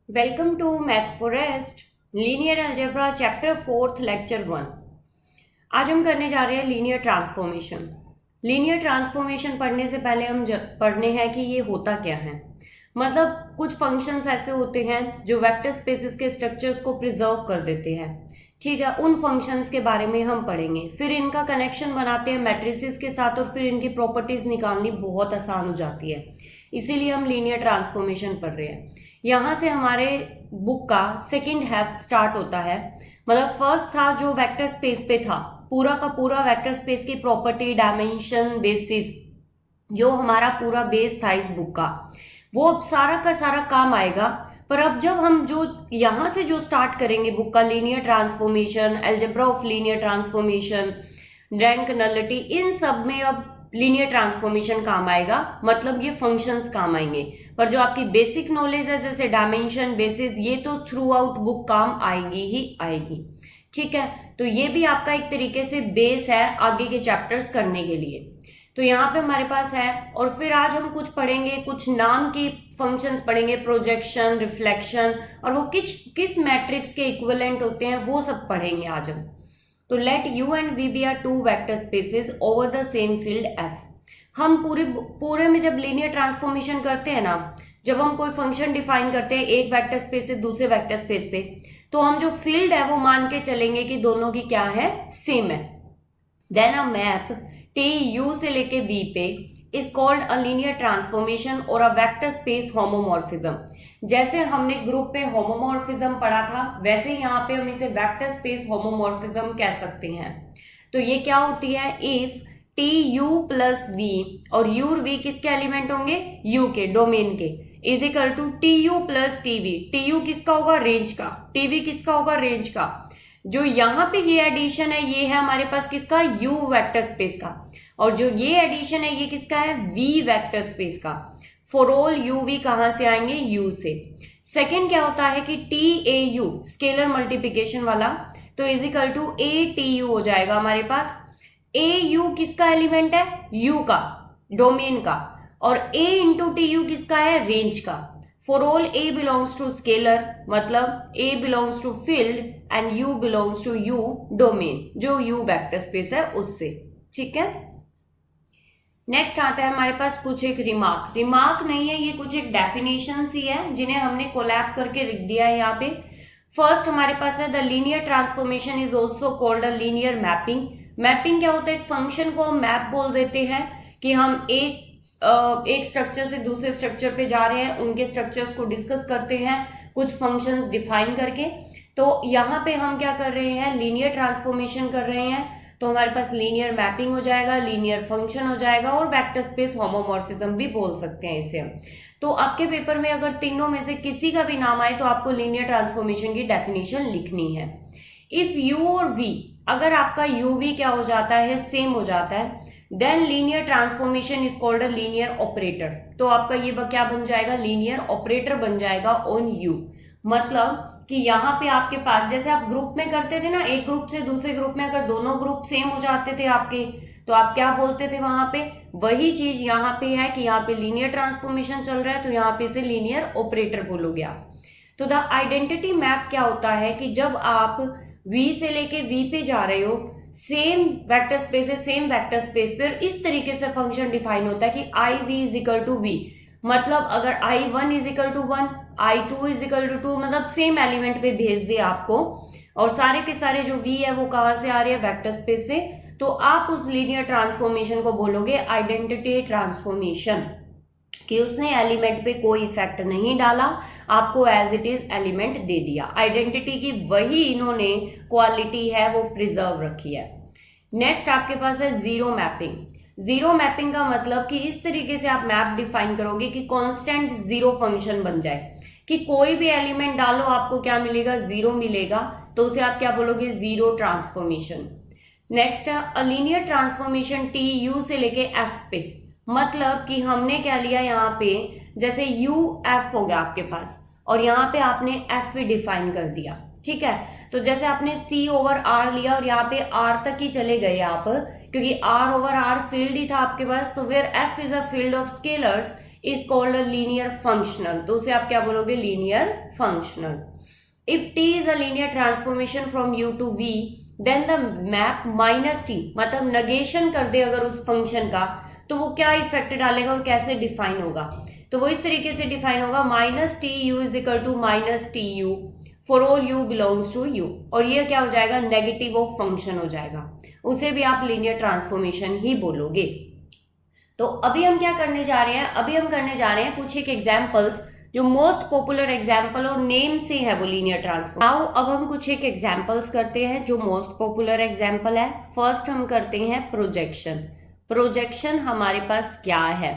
Welcome to math forest linear algebra chapter 4 lecture 1। आज हम करने जा रहे हैं लीनियर ट्रांसफॉर्मेशन। लीनियर ट्रांसफॉर्मेशन पढ़ने से पहले हम पढ़ने हैं कि ये होता क्या है। मतलब कुछ फंक्शंस ऐसे होते हैं जो वेक्टर स्पेसेस के स्ट्रक्चर्स को प्रिजर्व कर देते हैं। ठीक है, उन फंक्शंस के बारे में हम पढ़ेंगे, फिर इनका कनेक्शन बनाते हैं मैट्रिसेस के साथ और फिर इनकी प्रॉपर्टीज निकालनी बहुत आसान हो जाती है। इसीलिए हम लीनियर ट्रांसफॉर्मेशन पढ़ रहे हैं। यहाँ से हमारे बुक का सेकेंड हाफ स्टार्ट होता है। मतलब फर्स्ट था जो वेक्टर स्पेस पे था, पूरा का पूरा वेक्टर स्पेस की प्रॉपर्टी, डायमेंशन, बेसिस, जो हमारा पूरा बेस था इस बुक का, वो सारा का सारा काम आएगा। पर अब जब हम जो यहाँ से जो स्टार्ट करेंगे बुक का, linear transformation, algebra of linear transformation, rank nullity, इन सब में अब लीनियर ट्रांसफॉर्मेशन काम आएगा। मतलब ये फंक्शंस काम आएंगे, पर जो आपकी बेसिक नॉलेज है जैसे डायमेंशन, बेसिस, ये तो थ्रू आउट बुक काम आएगी ही आएगी। ठीक है, तो ये भी आपका एक तरीके से बेस है आगे के चैप्टर्स करने के लिए। तो यहाँ पे हमारे पास है, और फिर आज हम कुछ पढ़ेंगे, कुछ नाम की फंक्शंस पढ़ेंगे, प्रोजेक्शन, रिफ्लेक्शन, और वो किस मैट्रिक्स के इक्विवेलेंट होते हैं वो सब पढ़ेंगे आज हम। तो let U and V be are two vector spaces over the same field F. हम पूरे पूरे में जब लीनियर ट्रांसफॉर्मेशन करते हैं ना, जब हम कोई फंक्शन डिफाइन करते हैं एक वेक्टर स्पेस से दूसरे वेक्टर स्पेस पे, तो हम जो फील्ड है वो मान के चलेंगे कि दोनों की क्या है, सेम है। Then a map T U से लेके वी पे is called a linear transformation और अ वेक्टर स्पेस होमोमॉर्फिज्म। जैसे हमने ग्रुप पे होमोमॉर्फिज्म पढ़ा था, वैसे यहाँ पे हम इसे वेक्टर स्पेस होमोमॉर्फिज्म कह सकते हैं। तो ये क्या होती है, if T you plus V और यूर वी किसके एलिमेंट होंगे, यू के, डोमेन के, is equal to T you plus T V. T U किसका होगा, रेंज का, टी वी किसका होगा, रेंज का। जो यहाँ पे ये एडिशन है ये है हमारे पास किसका, यू वेक्टर स्पेस का, और जो ये एडिशन है ये किसका है, वी वेक्टर स्पेस का। फॉर ऑल यू वी कहां से आएंगे, यू से। सेकेंड क्या होता है कि T A U scalar multiplication वाला, तो is equal to A T U हो जाएगा हमारे पास। ए यू किसका एलिमेंट है, यू का, डोमेन का, और ए इंटू टी यू किसका है, रेंज का। For all a belongs to scalar, मतलब a belongs to field and u belongs to u domain, जो यू वेक्टर स्पेस है उससे। ठीक है, नेक्स्ट आता है हमारे पास कुछ एक रिमार्क नहीं है, ये कुछ एक डेफिनेशन ही है जिन्हें हमने कोलैब करके लिख दिया है यहाँ पे। फर्स्ट हमारे पास है the linear transformation is also called a linear mapping. Mapping क्या होता है, एक फंक्शन को हम मैप बोल देते हैं कि हम एक स्ट्रक्चर से दूसरे स्ट्रक्चर पे जा रहे हैं, उनके स्ट्रक्चर्स को डिस्कस करते हैं कुछ फंक्शंस डिफाइन करके। तो यहाँ पे हम क्या कर रहे हैं, लीनियर ट्रांसफॉर्मेशन कर रहे हैं। तो हमारे पास लीनियर मैपिंग हो जाएगा, लीनियर फंक्शन हो जाएगा, और वेक्टर स्पेस होमोमॉर्फिज्म भी बोल सकते हैं इसे हम। तो आपके पेपर में अगर तीनों में से किसी का भी नाम आए तो आपको लीनियर ट्रांसफॉर्मेशन की डेफिनेशन लिखनी है। इफ यू और वी, अगर आपका यू वी क्या हो जाता है, सेम हो जाता है, then linear transformation is called a linear operator. तो आपका ये क्या बन जाएगा, लीनियर ऑपरेटर बन जाएगा ऑन यू। मतलब कि यहाँ पे आपके पास जैसे आप ग्रुप में करते थे ना, एक ग्रुप से दूसरे ग्रुप में अगर दोनों ग्रुप सेम हो जाते थे आपके, तो आप क्या बोलते थे वहां पे, वही चीज यहाँ पे है कि यहाँ पे लीनियर ट्रांसफॉर्मेशन चल रहा है तो यहाँ पे इसे लीनियर ऑपरेटर बोलोगे आप। तो द आइडेंटिटी मैप क्या होता है कि जब आप V से लेके V पे जा रहे हो, सेम वेक्टर स्पेस है, सेम वेक्टर स्पेस पे इस तरीके से फंक्शन डिफाइन होता है कि i v is equal to v. मतलब अगर i1 is equal to 1, i2 is equal to 2, मतलब सेम एलिमेंट पे भेज दे आपको, और सारे के सारे जो v है वो कहां से आ रही है, वेक्टर स्पेस से, तो आप उस लीनियर ट्रांसफॉर्मेशन को बोलोगे आइडेंटिटी ट्रांसफॉर्मेशन, कि उसने एलिमेंट पे कोई इफेक्ट नहीं डाला, आपको एज इट इज एलिमेंट दे दिया। आइडेंटिटी की वही इन्होंने क्वालिटी है वो प्रिजर्व रखी है। नेक्स्ट आपके पास है जीरो मैपिंग। जीरो मैपिंग का मतलब कि इस तरीके से आप मैप डिफाइन करोगे कि कांस्टेंट जीरो फंक्शन बन जाए, कि कोई भी एलिमेंट डालो आपको क्या मिलेगा, जीरो मिलेगा, तो उसे आप क्या बोलोगे, जीरो ट्रांसफॉर्मेशन। नेक्स्ट है अ लीनियर ट्रांसफॉर्मेशन टी यू से लेके एफ पे। मतलब कि हमने क्या लिया यहाँ पे, जैसे यू एफ हो गया आपके पास, और यहाँ पे आपने एफ भी डिफाइन कर दिया। ठीक है, तो जैसे आपने सी ओवर आर लिया और यहाँ पे आर तक ही चले गए आप, क्योंकि आर ओवर आर फील्ड ही था आपके पास, तो where F is a field of scalars, is called a linear functional, तो उसे आप क्या बोलोगे, linear functional. If T is a linear transformation from U to V then the map minus T, मतलब नगेशन कर दे अगर उस फंक्शन का, तो वो क्या इफेक्ट डालेगा और कैसे डिफाइन होगा, तो वो इस तरीके से डिफाइन होगा minus T U is equal to minus T U for all U belongs to U, और ये क्या हो जाएगा, नेगेटिव ऑफ फंक्शन हो जाएगा, उसे भी आप लीनियर ट्रांसफॉर्मेशन ही बोलोगे। तो अभी हम क्या करने जा रहे हैं, अभी हम करने जा रहे हैं कुछ एक एग्जाम्पल्स जो मोस्ट पॉपुलर एग्जाम्पल और नेम से है वो लीनियर ट्रांसफॉर्म। नाउ अब हम कुछ एक एग्जाम्पल्स करते हैं जो मोस्ट पॉपुलर एग्जाम्पल है। फर्स्ट हम करते हैं प्रोजेक्शन। प्रोजेक्शन हमारे पास क्या है,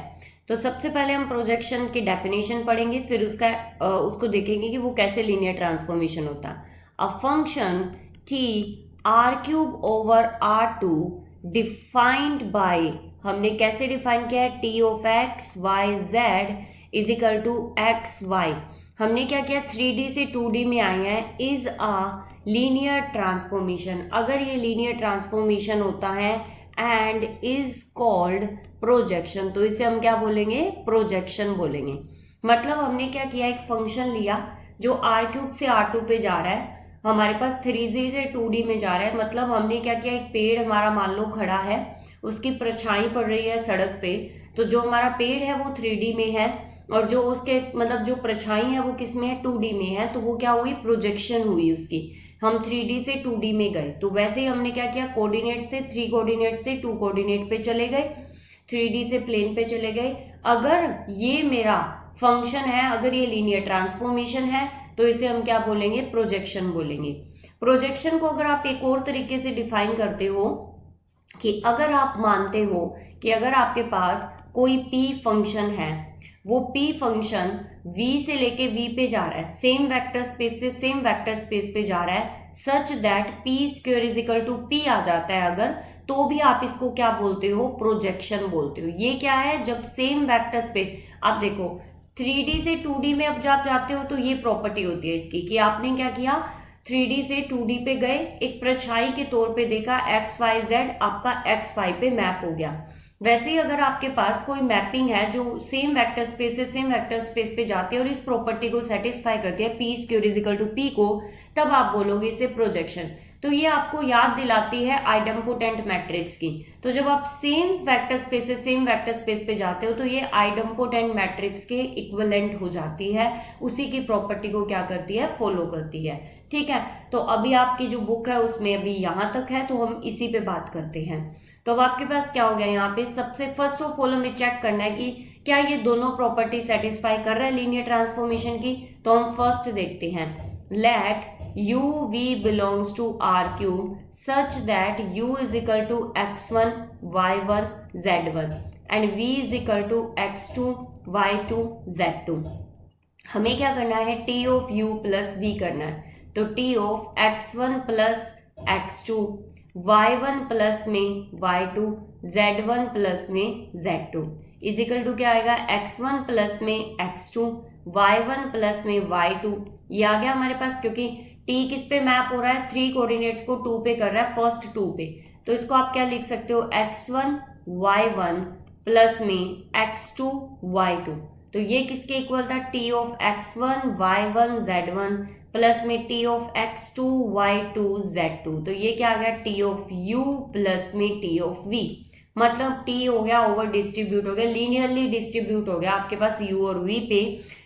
तो सबसे पहले हम प्रोजेक्शन की डेफिनेशन पढ़ेंगे, फिर उसको देखेंगे कि वो कैसे लीनियर ट्रांसफॉर्मेशन होता है। A function T R cube over R two defined by, हमने कैसे डिफाइन किया है, T of X Y Z is equal to X Y. हमने क्या किया, 3D से 2D में आए हैं, इज अ लीनियर ट्रांसफॉर्मेशन, अगर ये लीनियर ट्रांसफॉर्मेशन होता है एंड इज कॉल्ड प्रोजेक्शन, तो इसे हम क्या बोलेंगे, प्रोजेक्शन बोलेंगे। मतलब हमने क्या किया, एक फंक्शन लिया जो आर क्यूब से आर टू पे जा रहा है, हमारे पास 3D से 2D में जा रहा है, मतलब हमने क्या किया, एक पेड़ हमारा मान लो खड़ा है, उसकी परछाई पड़ रही है सड़क पे, तो जो हमारा पेड़ है वो 3D में है और जो उसके मतलब जो परछाई है वो किस में है, 2D में है, तो वो क्या हुई, प्रोजेक्शन हुई उसकी। हम 3D से 2D में गए, तो वैसे ही हमने क्या किया, कोऑर्डिनेट से 3 कोऑर्डिनेट से 2 कोऑर्डिनेट पे चले गए, 3D से प्लेन पे चले गए। अगर ये मेरा फंक्शन है, अगर ये लीनियर ट्रांसफॉर्मेशन है, तो इसे हम क्या बोलेंगे, प्रोजेक्शन बोलेंगे। प्रोजेक्शन को अगर आप एक और तरीके से डिफाइन करते हो कि अगर आप मानते हो कि अगर आपके पास कोई p फंक्शन है, वो p फंक्शन v से लेके v पे जा रहा है, सेम वेक्टर स्पेस से सेम वेक्टर स्पेस पे जा रहा है, such that p square is equal to p आ जाता है अगर, तो भी आप इसको क्या बोलते हो, प्रोजेक्शन बोलते हो। ये क्या है, जब सेम वेक्टर स्पेस, आप देखो 3D से 2D में अब जब जाते हो तो ये प्रॉपर्टी होती है इसकी कि आपने क्या किया, 3D से 2D पे गए, एक परछाई के तौर पे देखा एक्स वाई जेड, आपका एक्स वाई पे मैप हो गया। वैसे ही अगर आपके पास कोई मैपिंग है जो सेम वेक्टर स्पेस से सेम वेक्टर स्पेस पे जाती है और इस प्रॉपर्टी को सेटिस्फाई करती है, P square is equal to P को, तब आप बोलोगे इसे प्रोजेक्शन। तो ये आपको याद दिलाती है आइडम्पोटेंट मैट्रिक्स की। तो जब आप सेम वेक्टर स्पेस से सेम वेक्टर स्पेस पे जाते हो तो ये आइडम्पोटेंट मैट्रिक्स के इक्विवेलेंट हो जाती है, उसी की प्रॉपर्टी को क्या करती है, फॉलो करती है। ठीक है, तो अभी आपकी जो बुक है उसमें अभी यहाँ तक है, तो हम इसी पे बात करते हैं। तो अब आपके पास क्या हो गया, यहाँ पे सबसे फर्स्ट ऑफ ऑल हमें चेक करना है कि क्या ये दोनों प्रॉपर्टी सेटिस्फाई कर रहा है लीनियर ट्रांसफॉर्मेशन की। तो हम फर्स्ट देखते हैं, late u v belongs to r cube such that u is equal to x1 y1 z1 and v is equal to x2 y2 z2। हमें क्या करना है, t of u plus v करना है, तो t of x1 plus x2 y1 plus में y2 z1 plus में z2 is equal to क्या आएगा, x1 प्लस में x2 y1 प्लस में y2। ये आ गया हमारे पास, क्योंकि t किस पे मैप हो रहा है, 3 कोऑर्डिनेट्स को 2 पे कर रहा है, फर्स्ट 2 पे, तो इसको आप क्या लिख सकते हो, x1 y1 प्लस में x2 y2। तो ये किसके इक्वल था, t of x1 y1 z1 plus में t of x2 y2 z2। तो ये क्या आ गया, t ऑफ u प्लस में t ऑफ v, मतलब t हो गया ओवर डिस्ट्रीब्यूट हो गया, लीनियरली डिस्ट्रीब्यूट हो गया आपके पास u और v पे।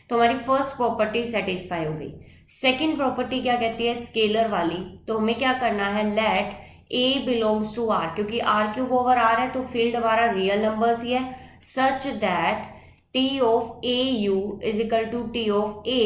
तो हमारी फर्स्ट प्रॉपर्टी सेटिस्फाई हो गई। सेकेंड प्रॉपर्टी क्या कहती है, स्केलर वाली। तो हमें क्या करना है, let a belongs to r, क्योंकि r क्यूब ओवर r है तो फील्ड हमारा रियल नंबर्स ही है, such that t of a u is equal to t of a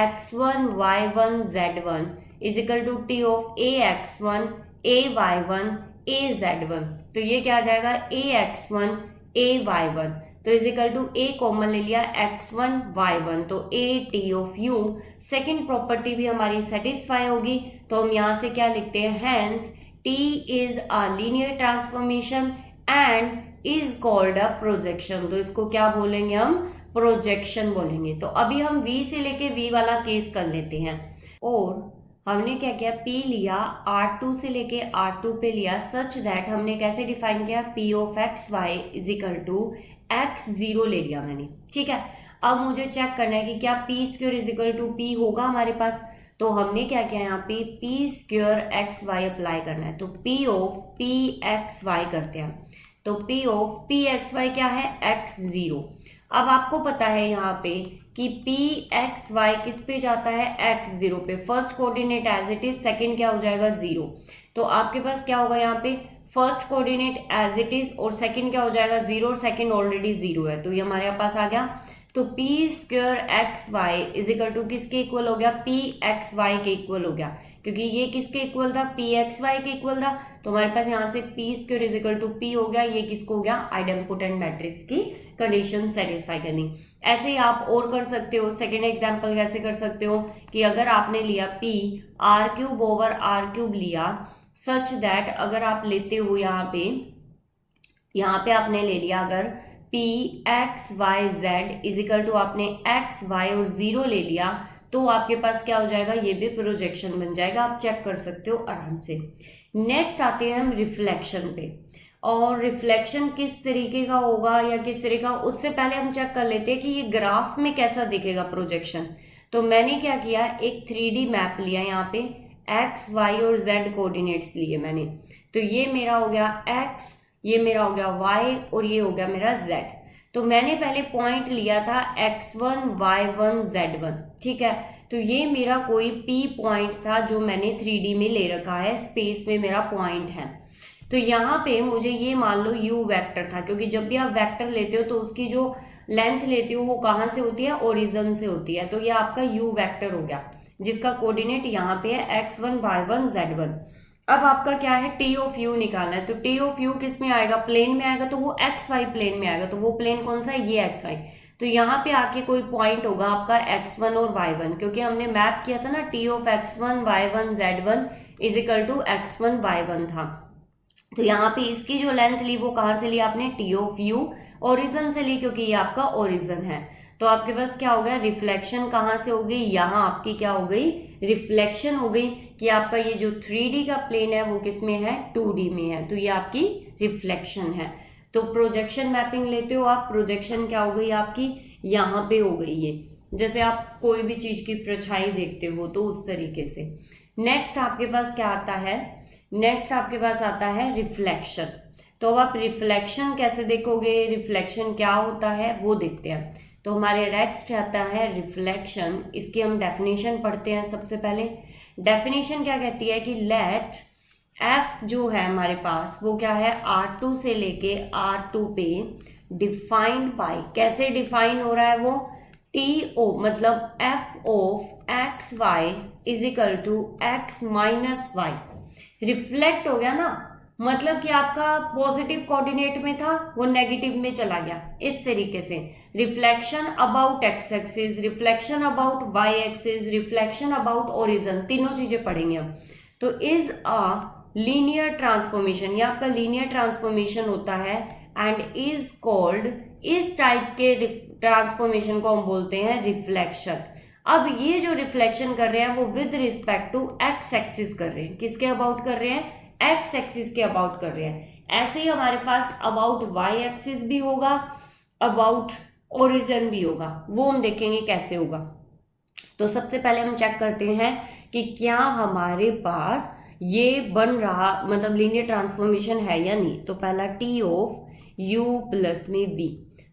x1 y1 z1 is equal to t of a x1 a y1 a z1। तो ये क्या आ जाएगा, a x1 a y1, तो is equal to a common ले लिया x1 y1, तो a t of u। Second property भी हमारी सेटिस्फाई होगी, तो हम यहाँ से क्या लिखते हैं, hence t is a linear transformation and is called a projection. तो इसको क्या बोलेंगे हम, प्रोजेक्शन बोलेंगे। तो अभी हम v से लेके v वाला केस कर लेते हैं, और हमने क्या किया, p लिया r2 से लेके r2 पे लिया, सच दैट हमने कैसे डिफाइन किया, p of X Y is equal to x0 ले लिया मैंने, ठीक है। अब मुझे चेक करना है कि क्या P square is equal to P होगा हमारे पास। तो हमने क्या किया यहाँ पे P square X Y apply करना है, तो P of P X Y करते हैं। तो P of P X Y क्या है, x0। अब आपको पता है यहाँ पे कि पी एक्स वाई किस पे जाता है, x0 पे। First coordinate as it is, second क्या हो जाएगा 0। तो आपके पास क्या होगा यहाँ पे first coordinate as it is और सेकंड क्या हो जाएगा 0, और सेकंड ऑलरेडी 0 है, तो ये हमारे पास आ गया। तो P square X Y is equal to किसके इक्वल हो गया, पी एक्स वाई के इक्वल हो गया, क्योंकि ये किसके इक्वल था, पी एक्स वाई के इक्वल था। तो हमारे पास यहाँ से P square is equal to P हो गया। ये किसको हो गया, आइडेम्पोटेंट मैट्रिक्स की कंडीशन सेटिस्फाई करनी। ऐसे ही आप और कर सकते हो। सेकेंड एग्जाम्पल कैसे कर सकते हो कि अगर आपने लिया P R cube over R cube लिया, सच दैट अगर आप लेते हो यहाँ पे आपने ले लिया अगर P X Y Z is equal to आपने एक्स वाई और 0 ले लिया, तो आपके पास क्या हो जाएगा, ये भी प्रोजेक्शन बन जाएगा। आप चेक कर सकते हो आराम से। नेक्स्ट आते हैं हम रिफ्लेक्शन पे, और रिफ्लेक्शन किस तरीके का होगा या किस तरीके का, उससे पहले हम चेक कर लेते हैं कि ये ग्राफ में कैसा दिखेगा प्रोजेक्शन। तो मैंने क्या किया, एक 3D मैप लिया, यहाँ पे एक्स वाई और जेड कोऑर्डिनेट्स लिए मैंने। तो ये मेरा हो गया एक्स, ये मेरा हो गया y, और ये हो गया मेरा z। तो मैंने पहले पॉइंट लिया था x1 y1 z1, ठीक है। तो ये मेरा कोई p पॉइंट था जो मैंने 3D में ले रखा है, स्पेस में मेरा पॉइंट है। तो यहाँ पे मुझे ये मान लो u वेक्टर था, क्योंकि जब भी आप वेक्टर लेते हो तो उसकी जो लेंथ लेते हो वो कहाँ से होती है, ओरिजिन से होती है। तो ये आपका u वेक्टर हो गया, जिसका कोऑर्डिनेट यहाँ पे है x1 y1 z1। अब आपका क्या है, टी ऑफ यू निकालना है। तो टी ऑफ यू किस में आएगा, प्लेन में आएगा, तो वो एक्स वाई प्लेन में आएगा। तो वो प्लेन कौन सा है, ये एक्स वाई। तो यहाँ पे आके कोई पॉइंट होगा आपका x1 और y1, क्योंकि हमने मैप किया था ना, T of x1 y1 z1 is equal to x1 y1 था। तो यहाँ पे इसकी जो लेंथ ली वो कहाँ से ली आपने, टी ऑफ यू ओरिजिन से ली, क्योंकि ये आपका ओरिजिन है। तो आपके पास क्या हो गया, रिफ्लेक्शन कहाँ से हो गई, यहाँ आपकी क्या हो गई, रिफ्लेक्शन हो गई कि आपका ये जो 3D का प्लेन है वो किस में है, 2D में है। तो ये आपकी रिफ्लेक्शन है। तो प्रोजेक्शन मैपिंग लेते हो आप, प्रोजेक्शन क्या हो गई आपकी, यहाँ पे हो गई ये, जैसे आप कोई भी चीज की परछाई देखते हो तो उस तरीके से। नेक्स्ट आपके पास क्या आता है, नेक्स्ट आपके पास आता है रिफ्लेक्शन। तो अब आप रिफ्लेक्शन कैसे देखोगे, रिफ्लेक्शन क्या होता है वो देखते हैं। तो हमारे नेक्स्ट आता है रिफ्लेक्शन। इसकी हम डेफिनेशन पढ़ते हैं। सबसे पहले डेफिनेशन क्या कहती है कि लेट एफ जो है हमारे पास वो क्या है, R2 से लेके R2 पे डिफाइंड बाय, कैसे डिफाइन हो रहा है वो, TO मतलब F of X Y is equal to X minus Y. Reflect हो गया ना, मतलब कि आपका पॉजिटिव कोऑर्डिनेट में था वो नेगेटिव में चला गया, इस तरीके से। Reflection about X axis, reflection about Y axis, reflection about origin, तीनों चीजें पढ़ेंगे हम। तो इज अ लीनियर ट्रांसफॉर्मेशन, ये आपका लीनियर ट्रांसफॉर्मेशन होता है, एंड इज कॉल्ड, इस टाइप के ट्रांसफॉर्मेशन को हम बोलते हैं रिफ्लेक्शन। अब ये जो रिफ्लेक्शन कर रहे हैं वो with respect to X axis कर रहे हैं, किसके अबाउट कर रहे हैं, एक्स एक्सिस के अबाउट कर रहे हैं। ऐसे ही हमारे पास अबाउट वाई एक्सिस भी होगा, अबाउट ओरिजिन भी होगा, वो हम देखेंगे कैसे होगा। तो सबसे पहले हम चेक करते हैं कि क्या हमारे पास ये बन रहा, मतलब लीनियर ट्रांसफॉर्मेशन है या नहीं। तो पहला टी ऑफ यू प्लस में वी,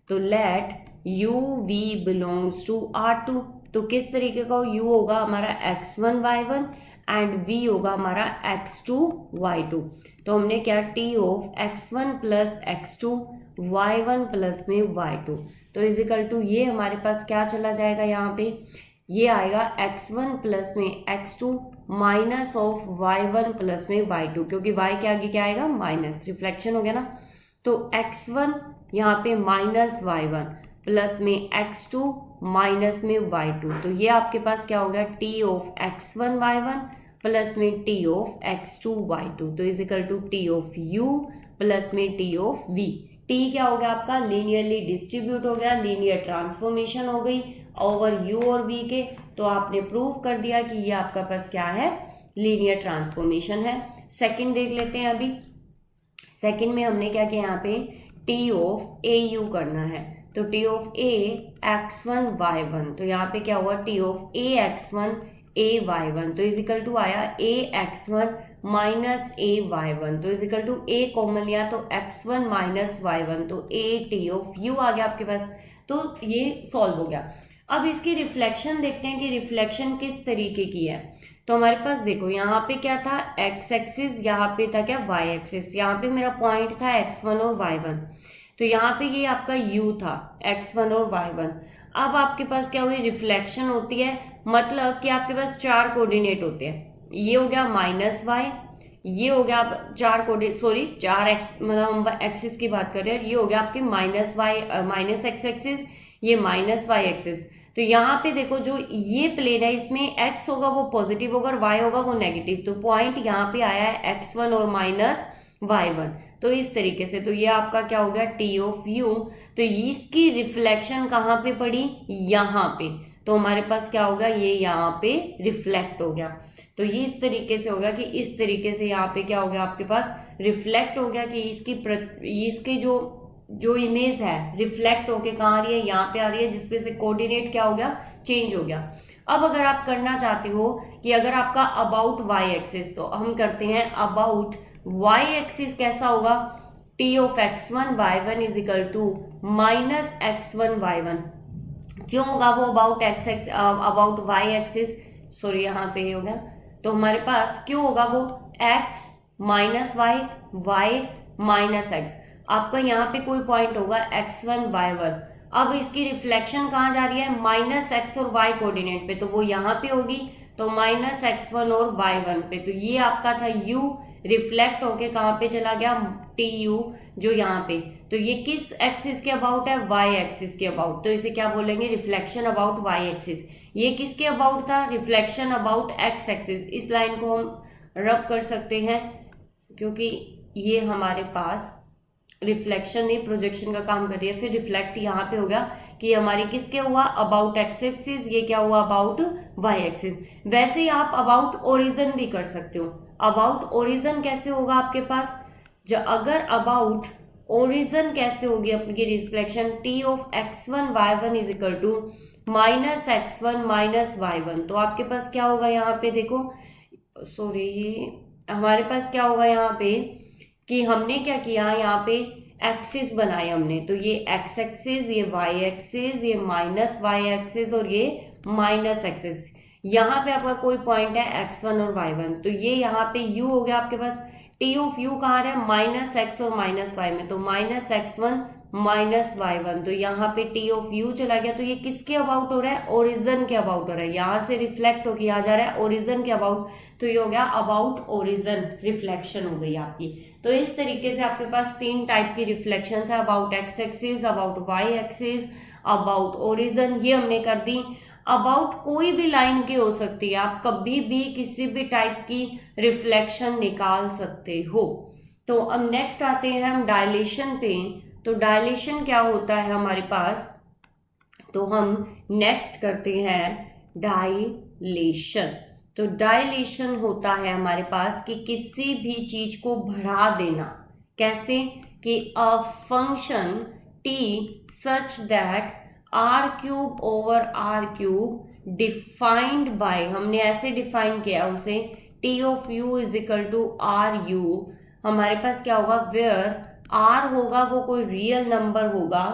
तो let U V belongs to R2। तो किस तरीके का यू होगा हमारा x1 y1 एंड v होगा हमारा x2 y2। तो हमने क्या, T of x1 plus x2 y1 plus में y2, तो इजिकल टू ये हमारे पास क्या चला जाएगा, यहाँ पे ये आएगा x1 प्लस में x2 minus of y1 plus में y2, क्योंकि y के आगे क्या आएगा, माइनस, रिफ्लेक्शन हो गया ना। तो x1 यहाँ पे माइनस y1 प्लस में x2 माइनस में y2, तो ये आपके पास क्या हो गया, T of x1 y1 plus में टी ऑफ x2 y2, तो is equal to T of u plus में टी ऑफ v। टी क्या हो गया आपका, लीनियरली डिस्ट्रीब्यूट हो गया, लीनियर ट्रांसफॉर्मेशन हो गई ओवर u और v के। तो आपने प्रूव कर दिया कि ये आपका पास क्या है, लीनियर ट्रांसफॉर्मेशन है। सेकंड देख लेते हैं अभी। सेकंड में हमने क्या किया, यहाँ पे टी ऑफ ए यू करना है। तो T of A x1 y1, तो यहाँ पे क्या हुआ, T of A x1 A y1, तो इजिकल टू आया ए x1 माइनस ए y1, तो इजिकल टू ए कॉमन लिया तो x1 माइनस y1, तो ए टी ऑफ यू आ गया आपके पास। तो ये सॉल्व हो गया। अब इसकी रिफ्लेक्शन देखते हैं कि रिफ्लेक्शन किस तरीके की है। तो हमारे पास देखो यहाँ पे क्या था, एक्स एक्सिस, यहाँ पे था क्या, वाई एक्सिस। यहाँ पे मेरा पॉइंट था x1 और y1, तो यहाँ पे ये आपका u था, x1 और y1। अब आपके पास क्या हुई, रिफ्लेक्शन होती है, मतलब कि आपके पास चार कोऑर्डिनेट होते हैं। ये हो गया माइनस वाई, ये हो गया आप चार कोऑर्डिनेट, सॉरी चार एक्स, मतलब हम एक्सिस की बात कर रहे हैं। ये हो गया आपके minus Y minus X axis, ये माइनस वाई एक्सिस। तो यहाँ पे देखो जो ये प्लेन है इसमें x होगा वो पॉजिटिव होगा और y होगा वो नेगेटिव, तो पॉइंट यहाँ पे आया है x1 और माइनस y1। तो इस तरीके से, तो ये आपका क्या हो गया, टी ऑफ यू। तो इसकी रिफ्लेक्शन कहाँ पे पड़ी, यहाँ पे, तो हमारे पास क्या होगा, ये यहाँ पे रिफ्लेक्ट हो गया। तो ये इस तरीके से होगा कि इस तरीके से यहाँ पे क्या हो गया, आपके पास रिफ्लेक्ट हो गया कि इसके जो इमेज है रिफ्लेक्ट होके कहाँ आ रही है, यहाँ पे आ रही है, जिसपे से कोऑर्डिनेट क्या हो गया, चेंज हो गया। अब अगर आप करना चाहते हो कि अगर आपका अबाउट वाई एक्सिस, तो हम करते हैं अबाउट वाई एक्सिस कैसा होगा, T of x1 y1 is equal to minus x1 y1। क्यों होगा वो अबाउट वाई एक्सिस, सॉरी यहाँ पे हो गया, तो हमारे पास क्यों होगा वो x minus Y, Y minus X. आपका यहाँ पे कोई पॉइंट होगा x1 y1। अब इसकी रिफ्लेक्शन कहाँ जा रही है, माइनस एक्स और y कोऑर्डिनेट पे, तो वो यहाँ पे होगी, तो माइनस x1 और y1 पे। तो ये आपका था u, रिफ्लेक्ट होके कहाँ पे चला गया, टी यू, जो यहाँ पे। तो ये किस एक्सिस के अबाउट है, वाई एक्सिस के अबाउट, तो इसे क्या बोलेंगे, रिफ्लेक्शन अबाउट वाई एक्सिस। ये किसके अबाउट था, रिफ्लेक्शन अबाउट एक्स एक्सिस। इस लाइन को हम रब कर सकते हैं क्योंकि ये हमारे पास रिफ्लेक्शन नहीं प्रोजेक्शन का काम कर रही है। फिर रिफ्लेक्ट यहाँ पे हो गया कि हमारी किसके हुआ, अबाउट एक्स एक्सिस, ये क्या हुआ, अबाउट वाई एक्सिस। वैसे ही आप अबाउट ओरिजिन भी कर सकते हो। अबाउट ओरिजिन कैसे होगा आपके पास, अगर अबाउट ओरिजिन कैसे होगी अपनी reflection, T of x1 y1 is equal to minus x1 minus y1। तो आपके पास क्या होगा यहाँ पे, देखो सॉरी, ये हमारे पास क्या होगा यहाँ पे कि हमने क्या किया, यहाँ पे एक्सिस बनाए हमने, तो ये एक्स एक्सिस, ये वाई एक्सिस, ये माइनस वाई एक्सिस और ये माइनस एक्सिस। यहाँ पे आपका कोई पॉइंट है x1 और y1, तो ये यहाँ पे u हो गया आपके पास। टी ऑफ यू कहाँ है, माइनस एक्स और माइनस वाई में, तो माइनस x1 माइनस y1, तो यहाँ पे टी ऑफ यू चला गया। तो ये किसके अबाउट हो रहा है, ओरिजिन के अबाउट हो रहा है, यहाँ से रिफ्लेक्ट होके यहाँ जा रहा है ओरिजिन के अबाउट, तो ये हो गया अबाउट ओरिजिन, रिफ्लेक्शन हो गई आपकी। तो इस तरीके से आपके पास तीन टाइप की रिफ्लेक्शन है, about X axis, about Y axis, about origin, ये हमने कर दी। अबाउट कोई भी लाइन की हो सकती है, आप कभी भी किसी भी टाइप की रिफ्लेक्शन निकाल सकते हो। तो अब नेक्स्ट आते हैं हम डायलेशन पे। तो डायलेशन क्या होता है हमारे पास, तो हम नेक्स्ट करते हैं डायलेशन। तो डायलेशन होता है हमारे पास कि किसी भी चीज को बढ़ा देना, कैसे कि a function T such that R cube over R cube defined by, हमने ऐसे डिफाइन किया उसे, T of U is equal to R U. हमारे पास क्या होगा, वेयर आर होगा वो कोई रियल नंबर होगा,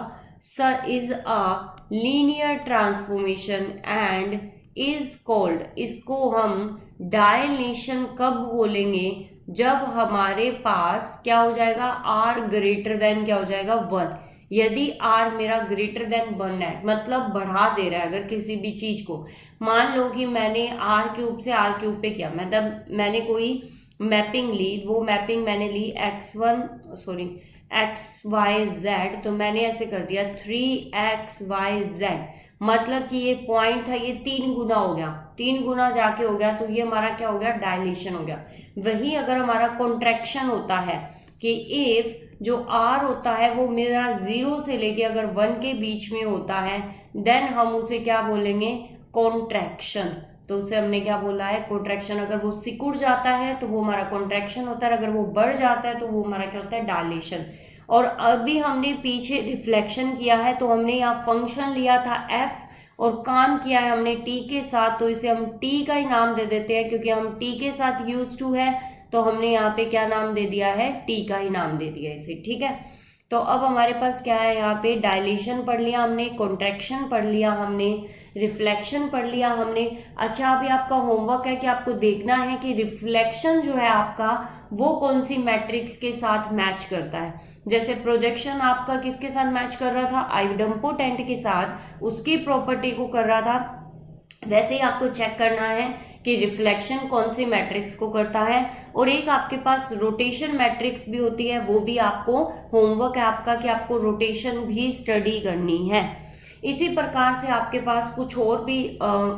sir is a linear transformation and is called, इसको हम डायलेशन कब बोलेंगे, जब हमारे पास क्या हो जाएगा, आर ग्रेटर देन क्या हो जाएगा, 1। यदि आर मेरा ग्रेटर देन 1 है, मतलब बढ़ा दे रहा है अगर किसी भी चीज को, मान लो कि मैंने आर क्यूब से आर क्यूब पे किया, मतलब मैंने कोई मैपिंग ली, वो मैपिंग मैंने ली एक्स वाई जेड, तो मैंने ऐसे कर दिया 3xyz, मतलब कि ये पॉइंट था, ये 3 गुना हो गया, 3 गुना जाके हो गया, तो ये हमारा क्या हो गया, डायलेशन हो गया। वही अगर हमारा कॉन्ट्रैक्शन होता है कि इफ जो r होता है वो मेरा 0 से लेके अगर 1 के बीच में होता है, देन हम उसे क्या बोलेंगे, कॉन्ट्रैक्शन। तो उसे हमने क्या बोला है, कॉन्ट्रैक्शन। अगर वो सिकुड़ जाता है तो वो हमारा कॉन्ट्रैक्शन होता है, अगर वो बढ़ जाता है तो वो हमारा क्या होता है, डायलेशन। और अभी हमने पीछे रिफ्लेक्शन किया है, तो हमने यहाँ फंक्शन लिया था f और काम किया है हमने t के साथ, तो इसे हम t का ही नाम दे देते हैं, क्योंकि हम t के साथ यूज टू है, तो हमने यहाँ पे क्या नाम दे दिया है, t का ही नाम दे दिया इसे। ठीक है, तो अब हमारे पास क्या है, यहाँ पे डायलेशन पढ़ लिया हमने, कॉन्ट्रैक्शन पढ़ लिया हमने, रिफ्लेक्शन पढ़ लिया हमने। अच्छा, अभी आपका होमवर्क है कि आपको देखना है कि रिफ्लेक्शन जो है आपका वो कौन सी मैट्रिक्स के साथ मैच करता है। जैसे प्रोजेक्शन आपका किसके साथ मैच कर रहा था, आइडेम्पोटेंट के साथ, उसकी प्रॉपर्टी को कर रहा था, वैसे ही आपको चेक करना है कि रिफ्लेक्शन कौन सी मैट्रिक्स को करता है। और एक आपके पास रोटेशन मैट्रिक्स भी होती है, वो भी आपको होमवर्क है आपका कि आपको रोटेशन भी स्टडी करनी है। इसी प्रकार से आपके पास कुछ और भी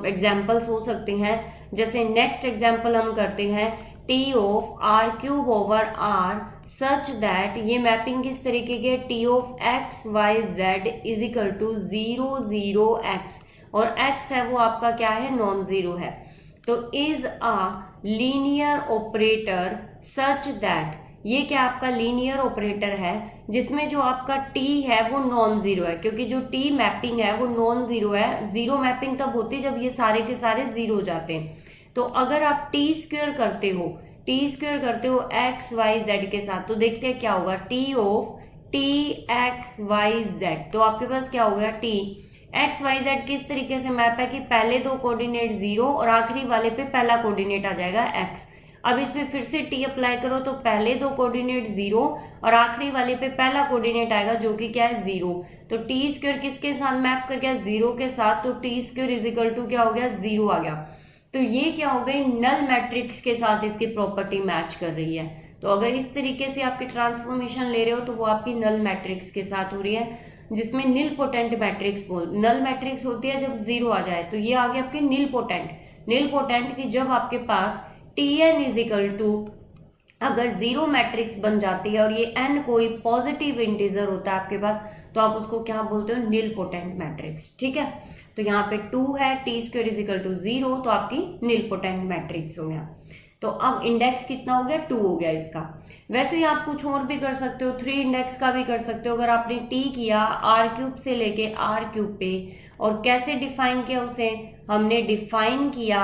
एग्जाम्पल्स हो सकते हैं। जैसे नेक्स्ट एग्जाम्पल हम करते हैं, T of R cube over R such that, ये मैपिंग किस तरीके की है, T of X Y Z is equal to 0 0 X, और x है वो आपका क्या है, नॉन जीरो है। तो is a linear operator such that, ये क्या आपका लीनियर ऑपरेटर है जिसमें जो आपका t है वो नॉन जीरो है, क्योंकि जो t मैपिंग है वो नॉन जीरो है। जीरो मैपिंग तब होती है जब ये सारे के सारे जीरो हो जाते हैं। तो अगर आप टी स्क्वायर करते हो एक्स वाई जेड के साथ, तो देखते हैं क्या होगा, T of T X Y Z, तो आपके पास क्या हो गया, टी एक्स वाई जेड किस तरीके से मैप है कि पहले दो कोऑर्डिनेट 0 और आखिरी वाले पे पहला कोऑर्डिनेट आ जाएगा x। अब इस पे फिर से t अप्लाई करो, तो पहले दो कोऑर्डिनेट 0 और आखिरी वाले पे पहला कोऑर्डिनेट आएगा जो कि क्या है, 0। तो टी स्क्वायर किसके साथ मैप कर गया, 0 के साथ, तो T square is equal to क्या हो गया, 0 आ गया। तो ये क्या हो गई, नल मैट्रिक्स के साथ इसकी प्रॉपर्टी मैच कर रही है। तो अगर इस तरीके से आपकी ट्रांसफॉर्मेशन ले रहे हो तो वो आपकी नल मैट्रिक्स के साथ हो रही है, जिसमें नील पोटेंट मैट्रिक्स नल मैट्रिक्स होती है जब 0 आ जाए, तो ये आ गया आपके नील पोटेंट की जब आपके पास Tn इज इक्वल टू, अगर 0 मैट्रिक्स बन जाती है और ये n कोई पॉजिटिव इंटीजर होता है आपके पास, तो आप उसको क्या बोलते हो, नील पोटेंट मैट्रिक्स। ठीक है, तो यहाँ पे 2 है, T square is equal to 0, तो आपकी नील पोटेंट मैट्रिक्स हो गया। तो अब इंडेक्स कितना हो गया, 2 हो गया इसका। वैसे ही आप कुछ और भी कर सकते हो, 3 इंडेक्स का भी कर सकते हो। अगर आपने टी किया आर क्यूब से लेके आर क्यूब पे, और कैसे डिफाइन किया उसे, हमने डिफाइन किया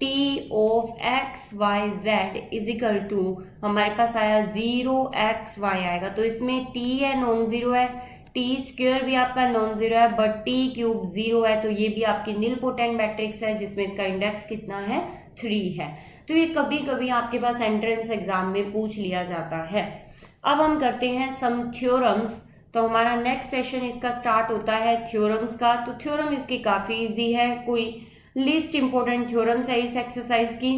T of X Y Z is equal to, हमारे पास आया 0 एक्स वाई आएगा, तो इसमें टी है नॉन जीरो है, टी स्क्वायर भी आपका नॉन जीरो है, बट टी क्यूब 0 है, तो ये भी आपकी नील पोटेंट मैट्रिक्स है जिसमें इसका इंडेक्स कितना है, 3 है। तो ये कभी कभी आपके पास एंट्रेंस एग्जाम में पूछ लिया जाता है। अब हम करते हैं सम थ्योरम्स। तो हमारा नेक्स्ट सेशन इसका स्टार्ट होता है थ्योरम्स का। तो थ्योरम इसकी काफ़ी इजी है, कोई लीस्ट इंपॉर्टेंट थ्योरम्स है इस एक्सरसाइज की,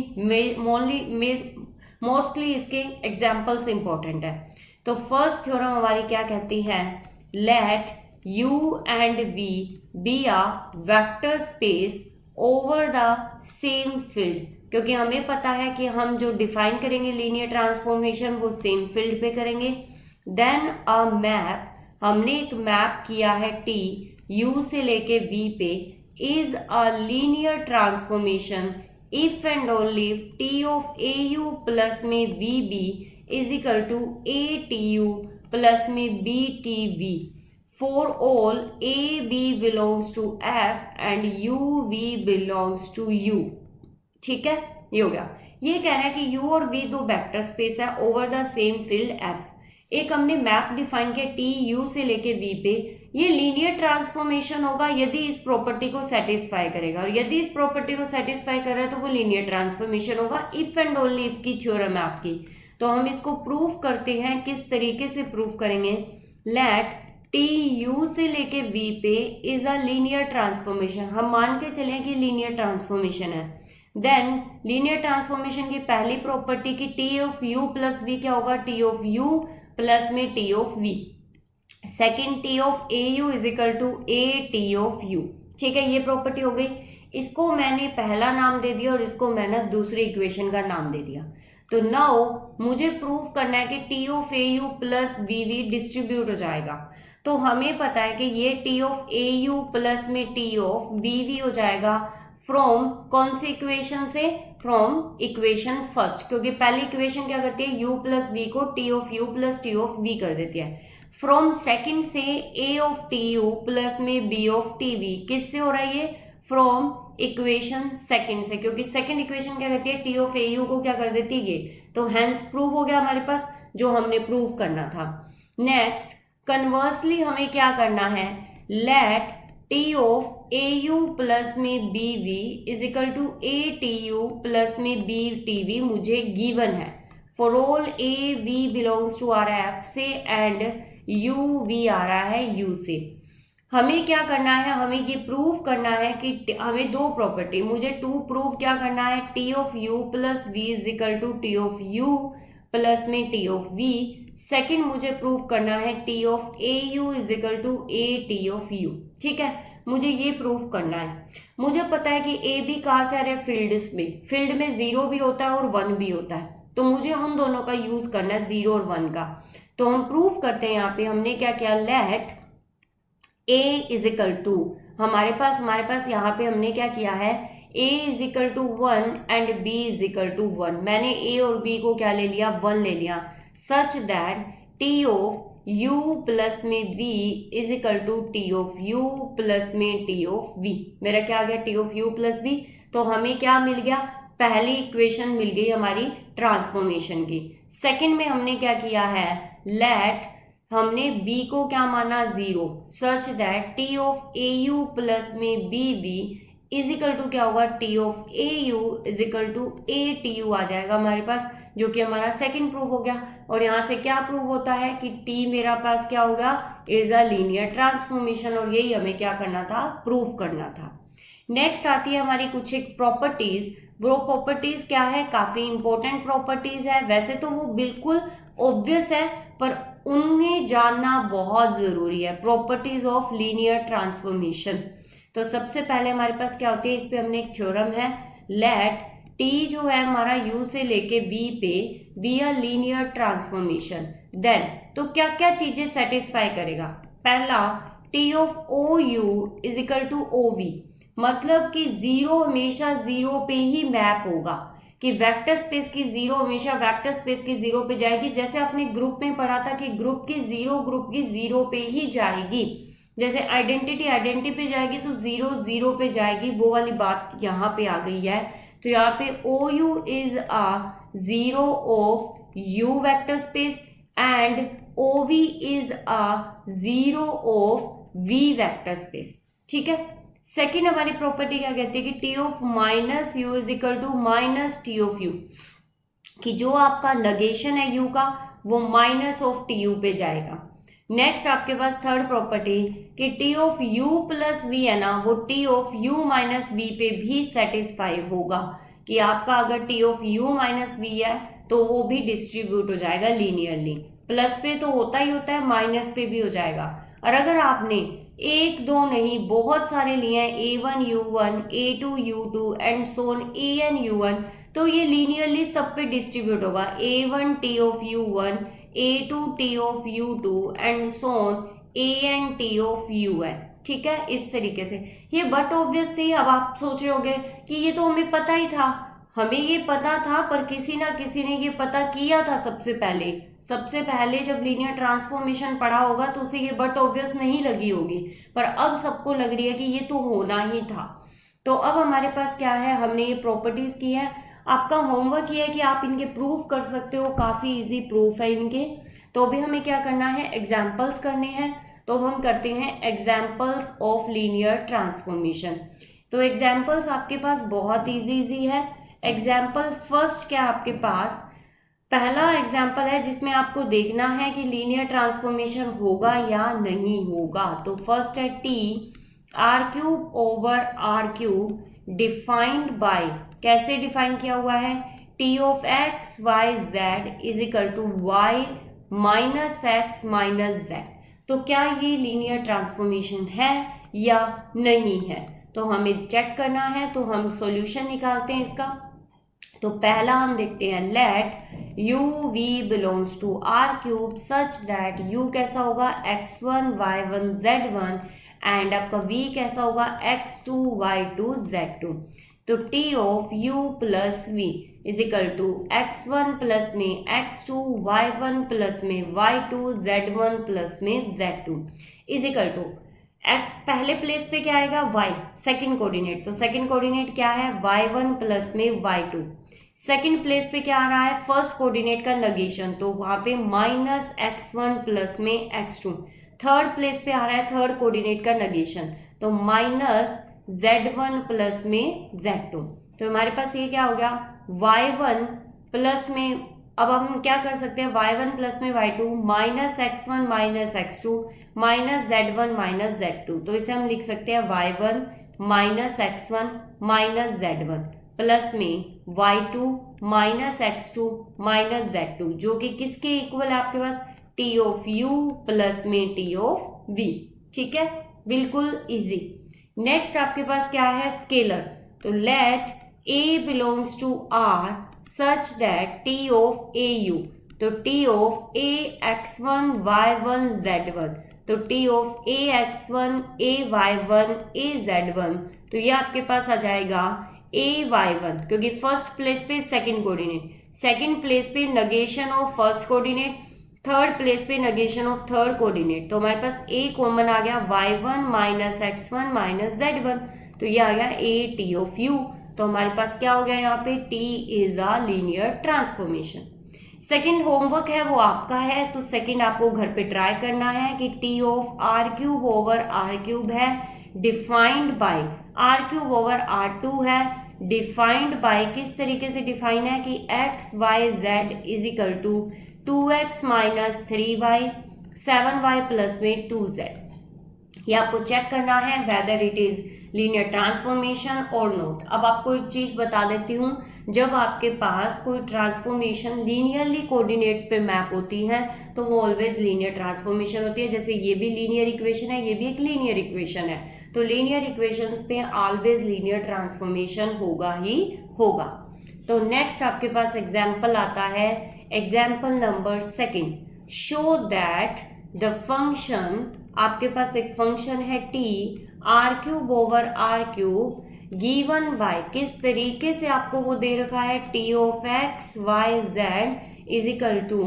मोस्टली इसके एग्जाम्पल्स इंपॉर्टेंट है। तो फर्स्ट थ्योरम हमारी क्या कहती है, let U and V be a vector space over the same field, क्योंकि हमें पता है कि हम जो डिफाइन करेंगे लीनियर ट्रांसफॉर्मेशन वो सेम फील्ड पे करेंगे। देन अ मैप, हमने एक मैप किया है टी यू से लेके वी पे, is a linear transformation if and only t of A you plus में v b is equal to A T U plus में b t v for all a b belongs to f and u v belongs to u। ठीक है, ये हो गया। ये कह रहा है कि u और v दो वेक्टर स्पेस है over the same field f। एक हमने मैप डिफाइन किया टी यू से लेके v पे, ये लीनियर ट्रांसफॉर्मेशन होगा यदि इस प्रॉपर्टी को सेटिस्फाई करेगा, और यदि इस प्रॉपर्टी को सेटिस्फाई कर रहा है तो वो लीनियर ट्रांसफॉर्मेशन होगा। इफ एंड ओनली इफ की थ्योरम है आपकी। तो हम इसको प्रूफ करते हैं, किस तरीके से प्रूफ करेंगे, लेट टी यू से लेके वी पे इज अ लीनियर ट्रांसफॉर्मेशन, हम मान के चलें कि लीनियर ट्रांसफॉर्मेशन है। देन लीनियर ट्रांसफॉर्मेशन की पहली प्रॉपर्टी की T of U plus V क्या होगा, टी ऑफ यू प्लस में T of V. Second, T of A you is equal to A T of U. ठीक है, ये प्रॉपर्टी हो गई। इसको मैंने पहला नाम दे दिया और इसको मैंने दूसरी इक्वेशन का नाम दे दिया। तो नाउ मुझे प्रूफ करना है कि T of A you plus V V distribute हो जाएगा। तो हमें पता है कि ये T of A you plus में टी ऑफ वी वी हो जाएगा फ्रॉम कौन सी इक्वेशन से, फ्रॉम इक्वेशन फर्स्ट, क्योंकि पहली इक्वेशन क्या करती है, u प्लस वी को T of U plus T of V कर देती है। फ्रॉम सेकंड से a of T you plus में b ऑफ टी वी, किससे हो रहा है ये? फ्रॉम इक्वेशन सेकंड से, क्योंकि सेकंड इक्वेशन क्या करती है? टी ऑफ ए यू को क्या कर देती है ये, तो हेंस प्रूव हो गया हमारे पास जो हमने प्रूव करना था। नेक्स्ट कन्वर्सली हमें क्या करना है? Let t of A you plus में b v is equal to A T U plus में बी टी वी मुझे गिवन है for all a v belongs to आ रहा है एफ से एंड यू वी आ रहा है यू से। हमें क्या करना है? हमें ये प्रूव करना है कि हमें दो प्रॉपर्टी, मुझे टू प्रूव क्या करना है? T of U plus V is equal to T of U plus में टी ऑफ वी। सेकेंड मुझे प्रूव करना है T of A you is equal to A T of U. ठीक है, मुझे ये प्रूव करना है। मुझे पता है कि ए बी कहाँ से आ रहा है? फील्ड्स में। फील्ड में 0 भी होता है और 1 भी होता है, तो मुझे उन दोनों का यूज करना है 0 और 1 का। तो हम प्रूव करते हैं। यहाँ पे हमने क्या किया? Let a is equal to, हमारे पास यहाँ पे हमने क्या किया है? a is equal to 1 and b is equal to 1। मैंने a और b को क्या ले लिया? 1 ले लिया। Such that t of u plus में v is equal to t of u plus में t ऑफ v। मेरा क्या आ गया? t of u plus v। तो हमें क्या मिल गया? पहली इक्वेशन मिल गई हमारी ट्रांसफॉर्मेशन की। सेकंड में हमने क्या किया है? लेट हमने b को क्या माना? 0, such that t of A you plus में b v is equal to क्या होगा? t of A you is equal to A T u आ जाएगा हमारे पास, जो कि हमारा सेकंड प्रूफ हो गया। और यहाँ से क्या प्रूव होता है कि t मेरा पास क्या होगा? इज अ लीनियर ट्रांसफॉर्मेशन, और यही हमें क्या करना था? प्रूव करना था। नेक्स्ट आती है हमारी कुछ एक प्रॉपर्टीज। वो प्रॉपर्टीज क्या है? काफी इंपॉर्टेंट प्रॉपर्टीज है। वैसे तो वो बिल्कुल ऑब्वियस है, पर उन्हें जानना बहुत जरूरी है। Properties of linear transformation. तो सबसे पहले हमारे पास क्या होती है? इस पे हमने एक थ्योरम है, लेट t जो है हमारा u से लेके v पे be a linear transformation. Then तो क्या क्या चीजें सेटिस्फाई करेगा? पहला, t of o u is equal to o v, मतलब कि 0 हमेशा 0 पे ही मैप होगा, कि वेक्टर स्पेस की 0 हमेशा वेक्टर स्पेस की 0 पे जाएगी। जैसे आपने ग्रुप में पढ़ा था कि ग्रुप की 0 पे ही जाएगी। जैसे आइडेंटिटी पे जाएगी तो 0 0 पे जाएगी, वो वाली बात यहाँ पे आ गई है। तो यहाँ पे o u is a 0 of u vector space and o v is a 0 of v vector space. ठीक है। सेकेंड हमारी प्रॉपर्टी क्या कहती है कि T of minus u is equal to minus t of u, कि जो आपका नेगेशन है यू का वो माइनस ऑफ टी यू पे जाएगा। नेक्स्ट आपके पास थर्ड प्रॉपर्टी कि T of U plus V है ना, वो T of U minus V पे भी सेटिस्फाई होगा, कि आपका अगर T of U minus V है तो वो भी डिस्ट्रीब्यूट हो जाएगा लीनियरली। प्लस पे तो होता ही होता है, माइनस पे भी हो जाएगा। और अगर आपने एक दो नहीं बहुत सारे लिए हैं, a1 u1 a2 u2 and so on an u1, तो ये लीनियरली सब पे डिस्ट्रीब्यूट होगा। a1 t of u1 a2 t of u2 and so on an t of un। ठीक है, इस तरीके से। ये बट ऑब्वियस थी। अब आप सोच रहे होगे कि ये तो हमें पता ही था, हमें ये पता था, पर किसी ना किसी ने ये पता किया था सबसे पहले जब लीनियर ट्रांसफॉर्मेशन पढ़ा होगा तो उसे ये बट ऑब्वियस नहीं लगी होगी, पर अब सबको लग रही है कि ये तो होना ही था। तो अब हमारे पास क्या है, हमने ये प्रॉपर्टीज की है। आपका होमवर्क ये है कि आप इनके प्रूफ कर सकते हो, काफी इजी प्रूफ है इनके। तो अभी हमें क्या करना है, एग्जाम्पल्स करने हैं। तो अब हम करते हैं एग्जाम्पल्स ऑफ लीनियर ट्रांसफॉर्मेशन। तो एग्जाम्पल्स आपके पास बहुत इजी है। एग्जाम्पल फर्स्ट क्या आपके पास, पहला एग्जाम्पल है जिसमें आपको देखना है कि लीनियर ट्रांसफॉर्मेशन होगा या नहीं होगा। तो फर्स्ट है T R cube over R cube defined by, कैसे डिफाइन किया हुआ है, T of X Y Z is equal to Y minus X minus Z. तो क्या ये लीनियर ट्रांसफॉर्मेशन है या नहीं है, तो हमें चेक करना है। तो हम सॉल्यूशन निकालते हैं इसका। तो पहला हम देखते हैं, let U V belongs to R cube such that U कैसा होगा, x1 y1 z1 एंड आपका v कैसा होगा, x2 y2 z2। तो T of u plus V is equal to x1 plus में x2, y1 प्लस में y2, z1 plus में z2 is equal to पहले प्लेस पे क्या आएगा y, सेकंड कोऑर्डिनेट, तो सेकंड कोऑर्डिनेट क्या है y1 प्लस में y2। सेकंड प्लेस पे क्या आ रहा है फर्स्ट कोऑर्डिनेट का नेगेशन, तो वहां पे माइनस x1 प्लस में x2। थर्ड प्लेस पे आ रहा है थर्ड कोऑर्डिनेट का नेगेशन, तो माइनस z1 प्लस में z2। तो हमारे पास ये क्या हो गया y1 प्लस में, अब हम क्या कर सकते हैं y1 प्लस में y2 minus x1 minus x2 minus z1 minus z2। तो इसे हम लिख सकते हैं y1 minus x1 minus z1 plus में y2 minus x2 minus z2, जो कि किसके इक्वल है आपके पास t ऑफ u प्लस में t ऑफ v। ठीक है, बिल्कुल इजी। नेक्स्ट आपके पास क्या है स्केलर, तो let a belongs to r such that t of au, तो t of a x1 y1 z1, तो t of a x1 a y1 a z1, तो ये आपके पास आ जाएगा a y1, क्योंकि फर्स्ट प्लेस पे सेकंड कोऑर्डिनेट, सेकंड प्लेस पे negation of first coordinate, third place पे नेगेशन ऑफ थर्ड कोऑर्डिनेट, तो हमारे पास a कॉमन आ गया y1 minus x1 minus z1, तो ये आ गया a t ऑफ u। तो हमारे पास क्या हो गया यहाँ पे t is a linear transformation. Second homework है वो आपका है, तो सेकंड आपको घर पे ट्राई करना है कि t of r cube over r cube है defined by r cube over r2 है, डिफाइंड बाय किस तरीके से डिफाइन है कि x y z is equal to 2x minus 3y 7y plus में 2z। ये आपको चेक करना है whether it is linear transformation और नॉट। अब आपको एक चीज बता देती हूँ, जब आपके पास कोई ट्रांसफॉर्मेशन लीनियरली कोऑर्डिनेट्स पे मैप होती है तो वो ऑलवेज लीनियर ट्रांसफॉर्मेशन होती है। जैसे ये भी लीनियर इक्वेशन है, ये भी एक लीनियर इक्वेशन है, तो लीनियर इक्वेशंस पे ऑलवेज लीनियर ट्रांसफॉर्मेशन होगा ही होगा। तो नेक्स्ट आपके पास एग्जाम्पल आता है, example number second, show that the function, आपके पास एक फंक्शन है t r cube over r cube given by, किस तरीके से आपको वो दे रखा है t of x y z is equal to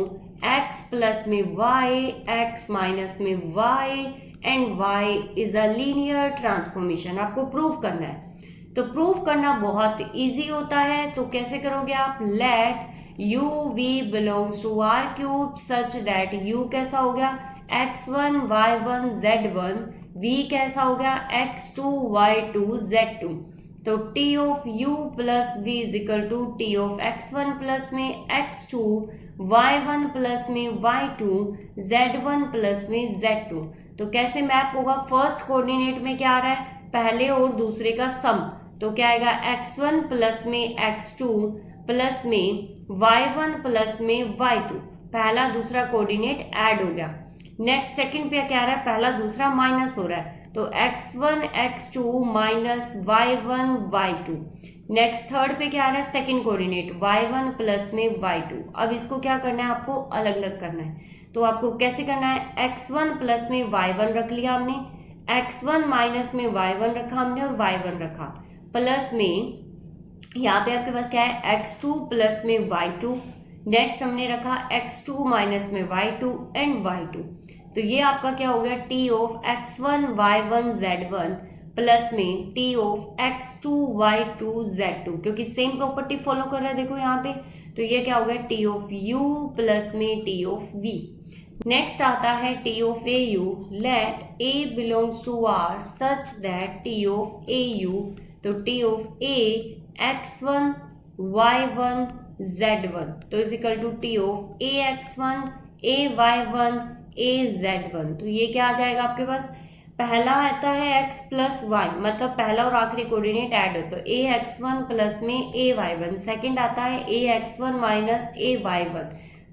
x plus में y x माइनस में y and y is a linear transformation. आपको प्रूव करना है, तो प्रूव करना बहुत इजी होता है। तो कैसे करोगे आप, let u v belongs to r cube such that u कैसा हो गया x1 y1 z1, v कैसा हो गया x2 y2 z2, तो t of u plus v is equal to t of x1 plus में x2 y1 प्लस में y2 z1 plus में z2। तो कैसे मैप होगा, फर्स्ट कोऑर्डिनेट में क्या आ रहा है पहले और दूसरे का सम, तो क्या आएगा x1 प्लस में x2 प्लस में y1 प्लस में y2, पहला दूसरा कोऑर्डिनेट ऐड हो गया। नेक्स्ट सेकंड पे क्या आ रहा है, पहला दूसरा माइनस हो रहा है, तो x1 x2 minus y1 y2। Next third पे क्या आ रहा है, सेकंड कोऑर्डिनेट y1 प्लस में y2। अब इसको क्या करना है, आपको अलग अलग करना है। तो आपको कैसे करना है, x1 प्लस में y1 रख लिया हमने, x1 माइनस में y1 रखा हमने और y1 रखा, प्लस में यहाँ पे आपके पास क्या है x2 प्लस में y2, नेक्स्ट हमने रखा x2 माइनस में y2 एंड y2। तो ये आपका क्या हो गया t of x1 y1 z1 plus में t of x2 y2 z2, क्योंकि सेम प्रॉपर्टी फॉलो कर रहा है देखो यहाँ पे। तो ये क्या हो गया t ऑफ u प्लस में t ऑफ v। नेक्स्ट आता है t of au, let a belongs to r such that t of au, तो t of a x1 y1 z1, तो is equal to t of a x1 a y1 a z1। तो ये क्या आ जाएगा आपके पास, पहला आता है x प्लस y, मतलब पहला और आखिरी कोऑर्डिनेट ऐड हो, तो a x1 प्लस में a y1। सेकंड आता है a x1 minus a y1।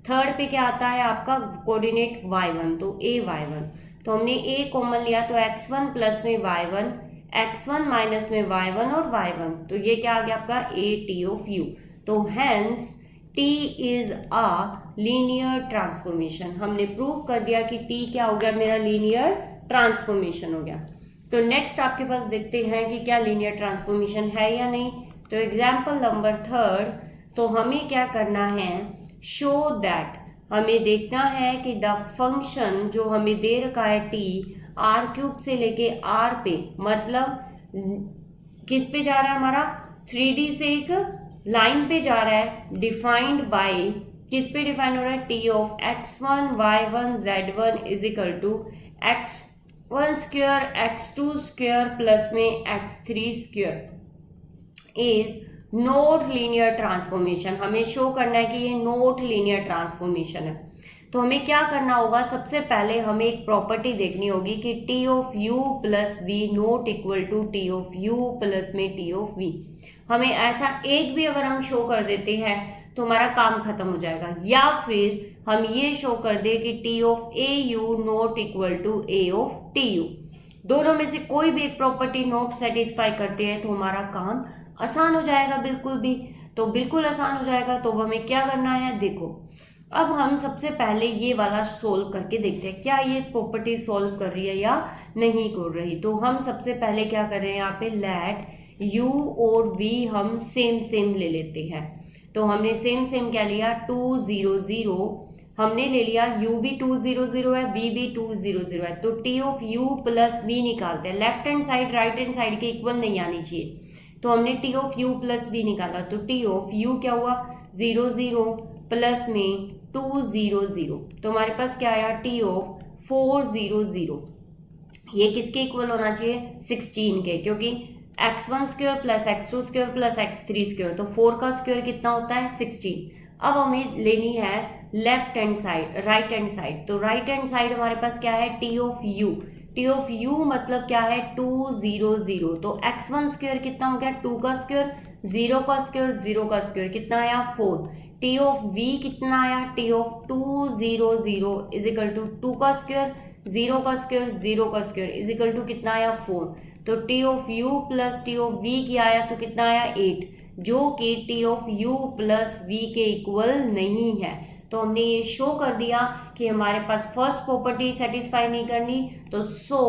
Third पे क्या आता है आपका कोऑर्डिनेट y1, तो a y1। तो हमने a कॉमन लिया, तो x1 प्लस में y1, x1 माइनस में y1 और y1, तो ये क्या आ गया आपका a t ऑफ u। तो hence t is a linear transformation. हमने प्रूव कर दिया कि t क्या हो गया मेरा, लीनियर ट्रांसफॉर्मेशन हो गया। तो नेक्स्ट आपके पास देखते हैं कि क्या लीनियर ट्रांसफॉर्मेशन है या नहीं। तो एग्जाम्पल नंबर 3, तो हमें क्या करना है, शो दैट, हमें देखना है कि द फंक्शन जो हमें दे रखा है t r³ से लेके r पे, मतलब किस पे जा रहा है हमारा 3D से एक लाइन पे जा रहा है, डिफाइंड बाय, किस पे डिफाइन हो रहा है, t of x1 y1 z1 is equal to x1 square x2 square plus में x3 square is not linear transformation. हमें शो करना है कि ये नॉट लीनियर ट्रांसफॉर्मेशन है। तो हमें क्या करना होगा, सबसे पहले हमें एक प्रॉपर्टी देखनी होगी कि T of U plus V not equal to T of U plus में टी ऑफ वी। हमें ऐसा एक भी अगर हम शो कर देते हैं तो हमारा काम खत्म हो जाएगा, या फिर हम ये शो कर दे कि T of A U not equal to A of T U. दोनों में से कोई भी एक प्रॉपर्टी नॉट सेटिस्फाई करते हैं तो हमारा काम आसान हो जाएगा, बिल्कुल भी, तो बिल्कुल आसान हो जाएगा। तो हमें क्या करना है, देखो अब हम सबसे पहले ये वाला सोल्व करके देखते हैं क्या ये प्रॉपर्टी सॉल्व कर रही है या नहीं कर रही। तो हम सबसे पहले क्या कर रहे हैं, यहाँ पे लेट u और v हम सेम सेम ले लेते हैं। तो हमने सेम सेम क्या लिया, 2 0 0 हमने ले लिया, u भी 2 0 0 है, v भी 2 0 0 है। तो t of u plus v निकालते हैं, left hand side right hand side के इक्वल नहीं आनी चाहिए। तो हमने T of U plus V निकाला, तो टी ऑफ यू क्या हुआ 0 0 प्लस में 2 0 0, तो हमारे पास क्या आया टी ऑफ 4 0 0। ये किसके इक्वल होना चाहिए, 16 के, क्योंकि x1 square plus x2 square plus x3 square, तो 4 का स्क्वायर कितना होता है 16। अब हमें लेनी है left hand side right hand side. तो राइट हैंड साइड हमारे पास क्या है, T of you, T of you मतलब क्या है 2 0 0। तो x1 स्क्वायर कितना हो गया 2 का स्क्वायर, 0 का स्क्वायर 0 का स्क्वायर कितना आया 4। टी ऑफ v कितना आया, T of 2 0 0 is equal to 2 का स्क्वायर 0 का स्क्वायर 0 का स्क्वायर इज इक्वल टू कितना आया 4। तो T of u plus T of v किया आया तो कितना आया 8, जो कि T of u plus v के इक्वल नहीं है। तो हमने ये शो कर दिया कि हमारे पास फर्स्ट प्रॉपर्टी सेटिस्फाई नहीं करनी, तो so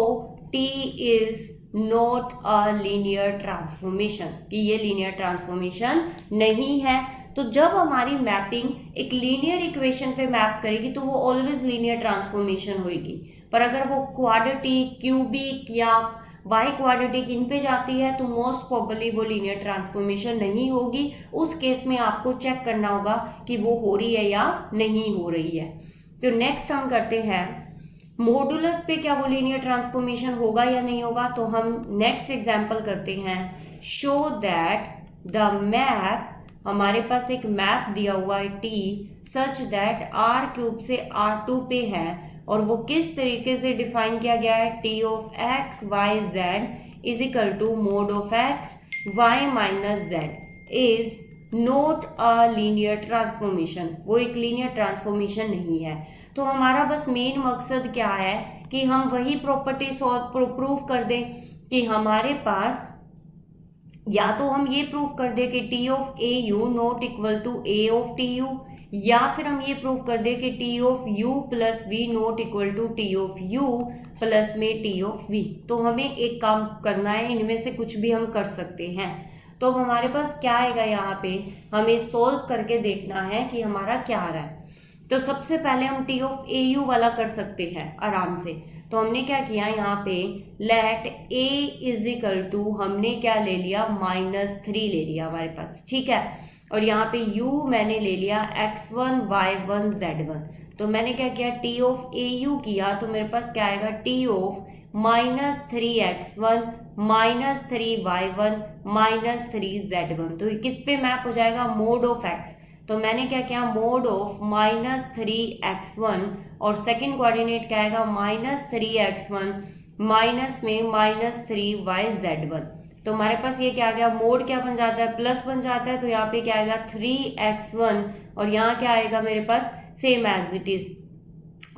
t is not a linear transformation, कि ये लीनियर ट्रांसफॉर्मेशन नहीं है। तो जब हमारी मैपिंग एक लीनियर इक्वेशन पे मैप करेगी तो वो ऑलवेज लीनियर ट्रांसफॉर्मेशन होगी, पर अगर वो क्वाड्रेटिक क्यूबिक या बाई क्वाड्रेटिक इन पे जाती है तो मोस्ट प्रोबेबली वो लीनियर ट्रांसफॉर्मेशन नहीं होगी। उस केस में आपको चेक करना होगा कि वो हो रही है या नहीं हो रही है। तो नेक्स्ट हम करते हैं मॉडुलस पे, क्या वो लीनियर ट्रांसफॉर्मेशन होगा या नहीं होगा। तो हम नेक्स्ट एग्जांपल करते हैं, शो दैट द मैप, हमारे पास एक मैप दिया हुआ है t सच दैट r³ से r2 पे है, और वो किस तरीके से डिफाइन किया गया है, T of X Y Z is equal to mod of X Y minus Z is not a linear transformation, वो एक लीनियर ट्रांसफॉर्मेशन नहीं है। तो हमारा बस मेन मकसद क्या है कि हम वही प्रॉपर्टी प्रूफ कर दें कि हमारे पास, या तो हम ये प्रूफ कर दें कि T of A U not equal to A of T U, या फिर हम ये प्रूफ कर दे कि T of U plus V not equal to T of U plus में टी ऑफ वी। तो हमें एक काम करना है, इनमें से कुछ भी हम कर सकते हैं। तो अब हमारे पास क्या आएगा, यहाँ पे हमें सोल्व करके देखना है कि हमारा क्या आ रहा है। तो सबसे पहले हम टी ऑफ ए यू वाला कर सकते हैं आराम से। तो हमने क्या किया, यहाँ पे let A is equal to, हमने क्या ले लिया -3 ले लिया हमारे पास, ठीक है। और यहाँ पे u मैंने ले लिया x1 y1 z1। तो मैंने क्या किया, टी ऑफ ए यू किया, तो मेरे पास क्या आएगा, T of -3x1 -3y1 -3z1। तो किस पे मैप हो जाएगा, मोड ऑफ x। तो मैंने क्या किया, मोड ऑफ -3x1 और सेकंड कोऑर्डिनेट क्या आएगा -3x1 माइनस में -3yz1। तो हमारे पास ये क्या आ गया, मोड क्या बन जाता है, प्लस बन जाता है। तो यहाँ पे क्या आएगा 3x1 और यहाँ क्या आएगा मेरे पास सेम एज इट इज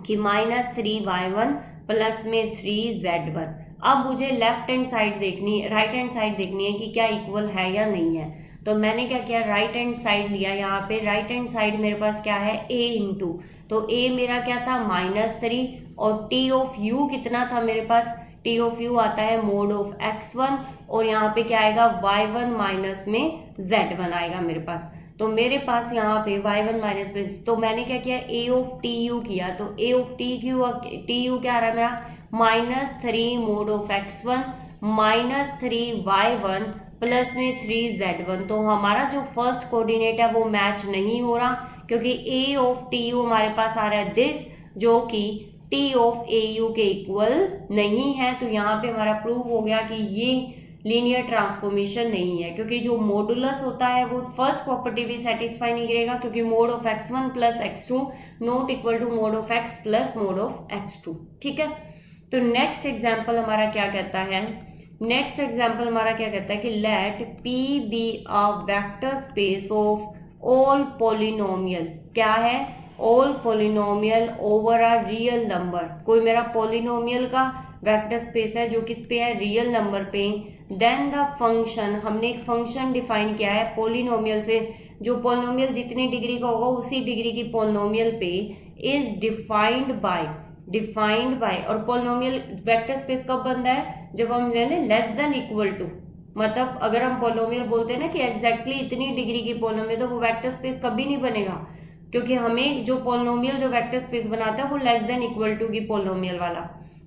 कि -3y1 प्लस में 3z1। अब मुझे लेफ्ट हैंड साइड देखनी, राइट हैंड साइड देखनी है कि क्या इक्वल है या नहीं है। तो मैंने क्या किया, राइट हैंड साइड लिया। यहाँ पे राइट हैंड साइड मेरे पास क्या है a इंटू, तो a मेरा क्या था -3 और टी ऑफ u कितना था मेरे पास, टी ऑफ यू आता है मोड ऑफ x1 और यहाँ पे क्या आएगा y1 माइनस में z1 आएगा मेरे पास। तो मेरे पास यहाँ पे y1 माइनस में, तो मैंने क्या किया a ऑफ टी यू किया, तो a ऑफ टी यू क्या आ रहा है मेरा -3 mod of x1 -3y1 plus में 3z1। तो हमारा जो फर्स्ट कोऑर्डिनेट है वो मैच नहीं हो रहा, क्योंकि a ऑफ टी यू हमारे पास आ रहा है दिस, जो कि t ऑफ ए यू के इक्वल नहीं है। तो यहाँ पे हमारा प्रूव हो गया कि ये लीनियर ट्रांसफॉर्मेशन नहीं है, क्योंकि जो मॉडुलस होता है वो फर्स्ट प्रॉपर्टी भी सेटिस्फाई नहीं करेगा, क्योंकि mod of x1 plus x2 not equal to mod of x plus mod of x2। ठीक है, तो नेक्स्ट एग्जाम्पल हमारा क्या कहता है, नेक्स्ट एग्जाम्पल हमारा क्या कहता है कि let P be a vector space of all polynomial, क्या है, all polynomial over a real number. कोई मेरा पोलिनोमियल का वेक्टर स्पेस है जो किस पे है, रियल नंबर पे। देन द फंक्शन, हमने एक फंक्शन डिफाइन किया है पोलिनोमियल से, जो पोलिनोमियल जितनी डिग्री का होगा उसी डिग्री की पोलिनोमियल पे इज डिफाइंड बाय, और पोलिनोमियल वेक्टर स्पेस कब बनता है, जब हम ले लें लेस देन इक्वल टू, मतलब अगर हम पोलिनोमियल बोलते हैं ना कि एग्जैक्टली इतनी डिग्री की पोलिनोमियल, तो वो वेक्टर स्पेस कभी नहीं बनेगा, क्योंकि हमें जो पोलिनोमियल जो वेक्टर स्पेस बनाता है वो लेस देन इक्वल टू की पोलिनोमियल वाला।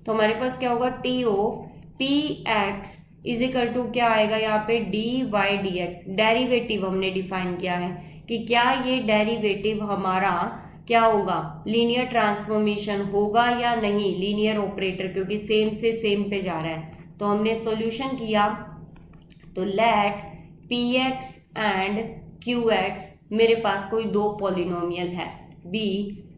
तो हमारे पास क्या होगा, T of P X is equal to क्या आएगा यहाँ पे D Y D X. Derivative हमने डिफाइन किया है कि क्या ये डेरिवेटिव हमारा क्या होगा, लीनियर ट्रांसफॉर्मेशन होगा या नहीं, लीनियर ऑपरेटर, क्योंकि सेम से सेम पे जा रहा है। तो हमने सॉल्यूशन किया, तो let P X and Q X, मेरे पास कोई दो पॉलिनोमियल है, बी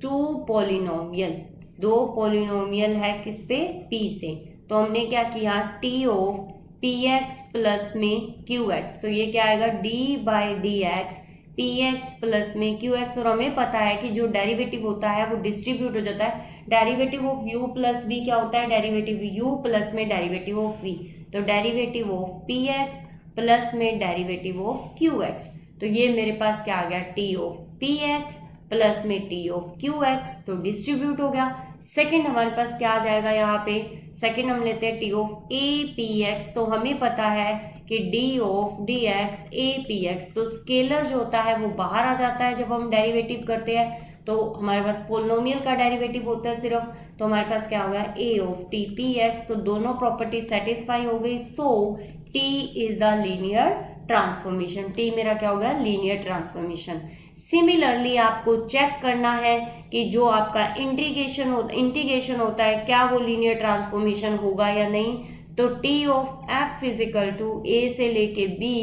टू पॉलिनोमियल, दो पॉलिनोमियल है किस पे, पी से। तो हमने क्या किया, T of P X plus में क्यू एक्स, तो ये क्या आएगा D by D X P X plus में क्यू एक्स। और हमें पता है कि जो डेरिवेटिव होता है वो डिस्ट्रीब्यूट हो जाता है, derivative of U plus V क्या होता है, डेरिवेटिव यू प्लस में डेरिवेटिव ऑफ वी। तो derivative of P X plus में डेरिवेटिव ऑफ क्यू एक्स, तो ये मेरे पास क्या आ गया, T of P X plus में टी ऑफ क्यू एक्स, तो डिस्ट्रीब्यूट हो गया। सेकंड हमारे पास क्या आ जाएगा यहाँ पे, सेकंड हम लेते हैं T of A P x, तो हमें पता है कि D of D x A P x, तो स्केलर जो होता है वो बाहर आ जाता है जब हम डेरिवेटिव करते हैं, तो हमारे पास पोलिनोमियल का डेरिवेटिव होता है सिर्फ, तो हमारे पास क्या होगा a of t p x, तो दोनों प्रॉपर्टी सेटिस्फाई हो गई। So t is the linear transformation, t मेरा क्या होगा, लीनियर ट्रांसफॉर्मेशन। सिमिलरली आपको चेक करना है कि जो आपका इंटीग्रेशन होता है क्या वो लीनियर ट्रांसफॉर्मेशन होगा या नहीं। तो T of f physical to a से लेके b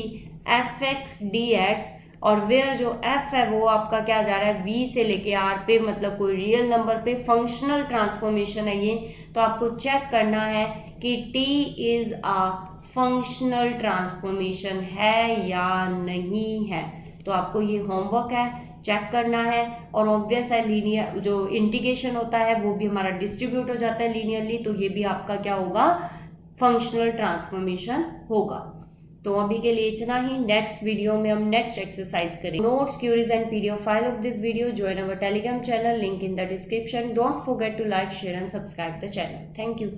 f x d x, और वेयर जो एफ है वो आपका क्या जा रहा है, वी से लेके आर पे, मतलब कोई रियल नंबर पे फंक्शनल ट्रांसफॉर्मेशन है ये। तो आपको चेक करना है कि T is a functional transformation है या नहीं है। तो आपको ये होमवर्क है, चेक करना है। और ऑब्वियस है लीनियर जो इंटीग्रेशन होता है वो भी हमारा डिस्ट्रीब्यूट हो जाता है लीनियरली, तो ये भी आपका क्या होगा, फंक्शनल ट्रांसफॉर्मेशन होगा। तो अभी के लिए इतना ही, नेक्स्ट वीडियो में हम नेक्स्ट एक्सरसाइज करेंगे। Notes, queries and PDF file of this video, join our Telegram channel, link in the description. Don't forget to like, share and subscribe the channel. Thank you.